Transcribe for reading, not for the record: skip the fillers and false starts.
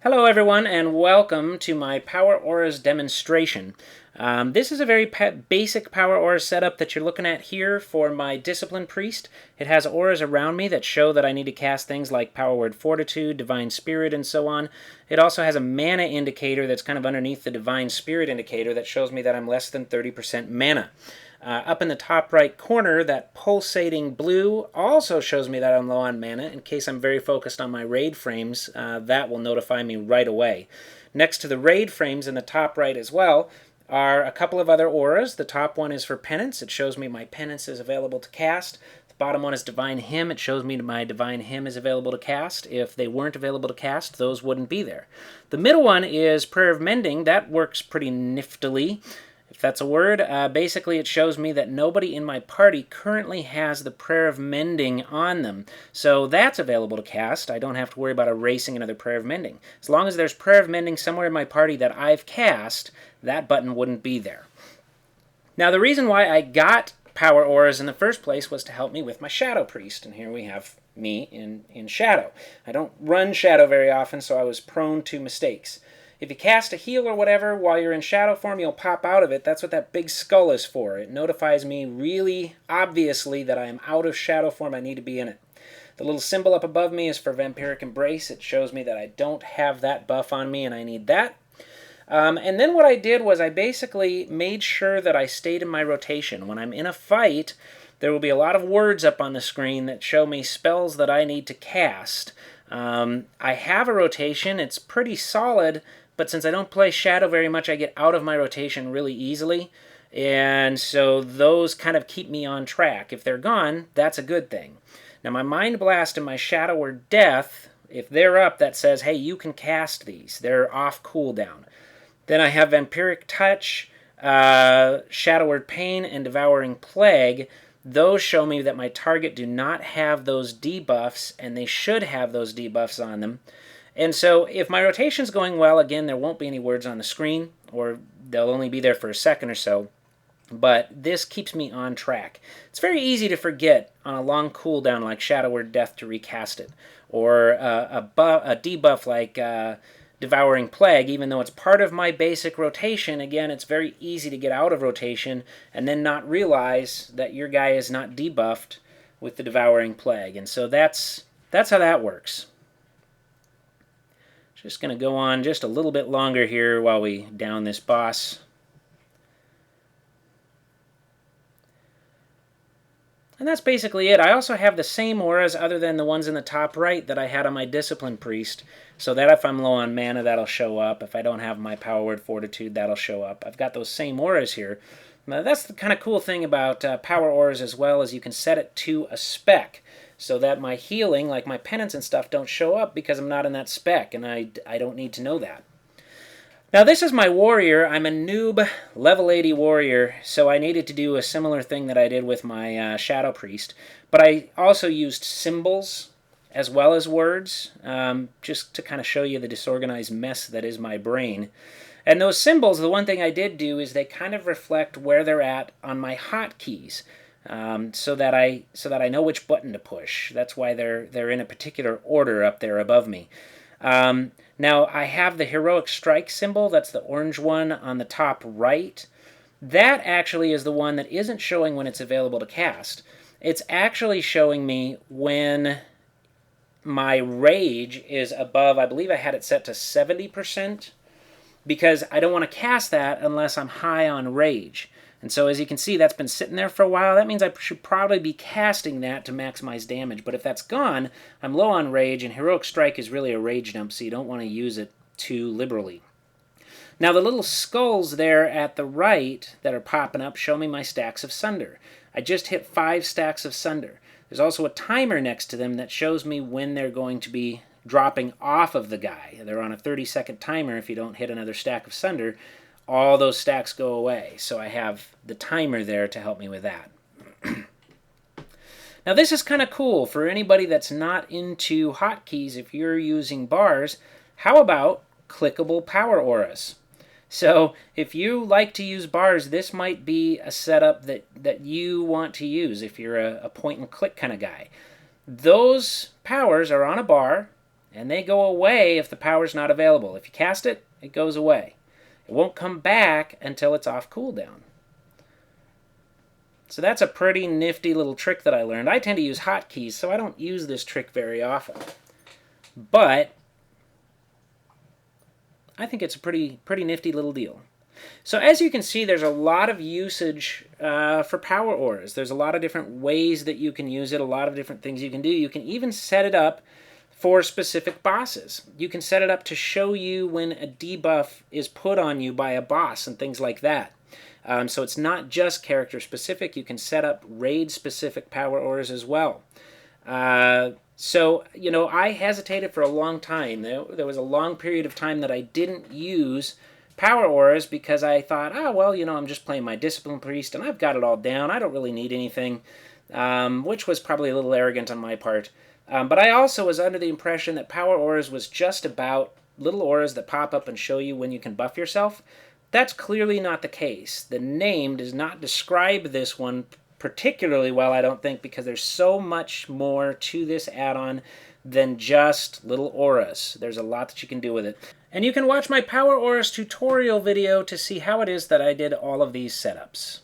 Hello everyone and welcome to my Power Auras demonstration. This is a very basic Power Aura setup that you're looking at here for my Discipline Priest. It has auras around me that show that I need to cast things like Power Word Fortitude, Divine Spirit, and so on. It also has a mana indicator that's kind of underneath the Divine Spirit indicator that shows me that I'm less than 30% mana. Up in the top right corner, that pulsating blue also shows me that I'm low on mana. In case I'm very focused on my raid frames, that will notify me right away. Next to the raid frames in the top right as well are a couple of other auras. The top one is for penance. It shows me my penance is available to cast. The bottom one is Divine Hymn. It shows me my Divine Hymn is available to cast. If they weren't available to cast, those wouldn't be there. The middle one is Prayer of Mending. That works pretty niftily, if that's a word. Basically, it shows me that nobody in my party currently has the Prayer of Mending on them. So that's available to cast. I don't have to worry about erasing another Prayer of Mending. As long as there's Prayer of Mending somewhere in my party that I've cast, that button wouldn't be there. Now, the reason why I got Power Auras in the first place was to help me with my Shadow Priest. And here we have me in Shadow. I don't run Shadow very often, so I was prone to mistakes. If you cast a heal or whatever while you're in shadow form, you'll pop out of it. That's what that big skull is for. It notifies me really obviously that I am out of shadow form. I need to be in it. The little symbol up above me is for Vampiric Embrace. It shows me that I don't have that buff on me and I need that. And then what I did was I basically made sure that I stayed in my rotation. When I'm in a fight, there will be a lot of words up on the screen that show me spells that I need to cast. I have a rotation. It's pretty solid. But since I don't play Shadow very much, I get out of my rotation really easily. And so those kind of keep me on track. If they're gone, that's a good thing. Now my Mind Blast and my Shadow Word Death, if they're up, that says, hey, you can cast these. They're off cooldown. Then I have Vampiric Touch, Shadow Word Pain, and Devouring Plague. Those show me that my target do not have those debuffs, and they should have those debuffs on them. And so if my rotation's going well, again, there won't be any words on the screen, or they'll only be there for a second or so. But this keeps me on track. It's very easy to forget on a long cooldown like Shadow Word Death to recast it, or a debuff like Devouring Plague. Even though it's part of my basic rotation, again, it's very easy to get out of rotation and then not realize that your guy is not debuffed with the Devouring Plague. And so that's how that works. Just going to go on just a little bit longer here while we down this boss. And that's basically it. I also have the same auras other than the ones in the top right that I had on my Discipline Priest, so that if I'm low on mana, that'll show up. If I don't have my Power Word Fortitude, that'll show up. I've got those same auras here. Now, that's the kind of cool thing about Power Auras as well, is you can set it to a spec, so that my healing, like my penance and stuff, don't show up because I'm not in that spec, and I don't need to know that. Now this is my warrior. I'm a noob level 80 warrior, so I needed to do a similar thing that I did with my Shadow Priest. But I also used symbols as well as words, just to kind of show you the disorganized mess that is my brain. And those symbols, the one thing I did do is they kind of reflect where they're at on my hotkeys. So that I know which button to push. That's why they're in a particular order up there above me. Now I have the Heroic Strike symbol. That's the orange one on the top right. That actually is the one that isn't showing when it's available to cast. It's actually showing me when my rage is above, I believe I had it set to 70%, because I don't want to cast that unless I'm high on rage. And so as you can see, that's been sitting there for a while. That means I should probably be casting that to maximize damage. But if that's gone, I'm low on rage, and Heroic Strike is really a rage dump, so you don't want to use it too liberally. Now the little skulls there at the right that are popping up show me my stacks of Sunder. I just hit 5 stacks of Sunder. There's also a timer next to them that shows me when they're going to be dropping off of the guy. They're on a 30-second timer. If you don't hit another stack of Sunder, all those stacks go away. So I have the timer there to help me with that. Now this is kind of cool for anybody that's not into hotkeys. If you're using bars, how about clickable Power Auras? So if you like to use bars, this might be a setup that you want to use if you're a point and click kind of guy. Those powers are on a bar, and they go away if the power's not available. If you cast it, it goes away. It won't come back until it's off cooldown. So that's a pretty nifty little trick that I learned. I tend to use hotkeys, so I don't use this trick very often. But I think it's a pretty nifty little deal. So as you can see, there's a lot of usage for power auras. There's a lot of different ways that you can use it, a lot of different things you can do. You can even set it up for specific bosses. You can set it up to show you when a debuff is put on you by a boss and things like that. So it's not just character specific. You can set up raid specific power auras as well. So, you know, I hesitated for a long time. There was a long period of time that I didn't use power auras because I thought, oh, well, you know, I'm just playing my Discipline Priest and I've got it all down. I don't really need anything, which was probably a little arrogant on my part. But I also was under the impression that power auras was just about little auras that pop up and show you when you can buff yourself. That's clearly not the case. The name does not describe this one particularly well, I don't think, because there's so much more to this add-on than just little auras. There's a lot that you can do with it. And you can watch my Power Auras tutorial video to see how it is that I did all of these setups.